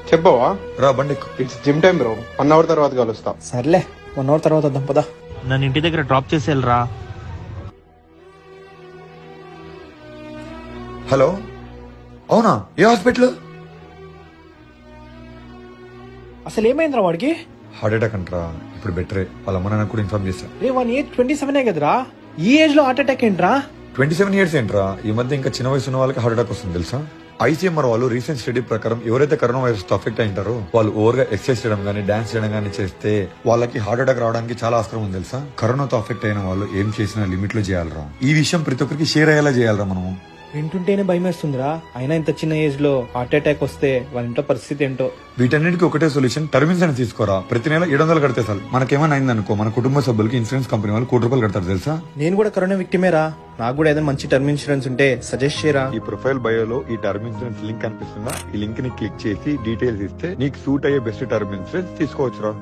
చెప్పవా? రా బండిక్కు. It's gym time bro. 1 hour తర్వాత కలుస్తా. సర్లే 1 అవర్ తర్వాత వద్దాం పదా. నన్ను ఇంటి దగ్గర డ్రాప్ చేసేయాలరా. హలో, అవునా? ఏ హాస్పిటల్? అసలు ఏమైందిరా వాడికి? హార్ట్ అటాక్ అంటరా. ఇప్పుడు బెటరే. వాళ్ళ అమ్మ నాన్న కూడా ఇన్ఫార్మ్ చేశా. రే వాని ఏజ్ 27 కదరా. ఈ ఏజ్ లో హార్ట్ అటాక్ ఏంట్రా? 27 years ఏంట్రా? ఈ మధ్య ఇంకా చిన్న వయసు ఉన్న వాళ్ళకి హార్ట్ అటాక్ వస్తుంది తెలుసా? ఐసీఎంఆర్ వాళ్ళు రీసెంట్ స్టడీ ప్రకారం ఎవరైతే కరోనా వైరస్ తో అఫెక్ట్ అయింటారో వాళ్ళు ఓవర్ గా ఎక్సర్సైజ్ చేయడం గానీ డాన్స్ చేయడం గానీ చేస్తే వాళ్ళకి హార్ట్ అటాక్ రావడానికి చాలా ఆస్కారం ఉంది తెలుసా? కరోనాతో అఫెక్ట్ అయిన వాళ్ళు ఏం చేసినా లిమిట్ లో చేయాలరా. ఈ విషయం ప్రతి ఒక్కరికి షేర్ అయ్యేలా చేయాలరా మనము. వింటుంటేనే భయం వేస్తుందిరా. అయినా ఇంత చిన్న ఏజ్ లో హార్ట్ అటాక్ వస్తే వాళ్ళ ఇంట్లో పరిస్థితి ఏంటో. వీటన్నిటికీ ఒకటే సొల్యూషన్, టర్మిన్స్ అని తీసుకోరా. ప్రతి నెల 700 కడితే చాలు. మనకేమైనా అయిందనుకో మన కుటుంబ సభ్యులకి ఇన్సూరెన్స్ కంపెనీ వాళ్ళు ₹1,00,00,000 కడతారు తెలుసా? నేను కూడా కరోనా విక్టిమేరా. నాకు కూడా ఏదైనా మంచి టర్మ్ ఇన్సూరెన్స్ ఉంటే సజెస్ట్ చేయరా. ఈ ప్రొఫైల్ బయోలో ఈ టర్మ్ ఇన్సూరెన్స్ లింక్ కనిపిస్తుందా? ఈ లింక్ ని క్లిక్ చేసి డీటెయిల్స్ ఇస్తే నీకు సూట్ అయ్యే బెస్ట్ టర్మ్ ఇన్సూరెన్స్ తీసుకోవచ్చురా.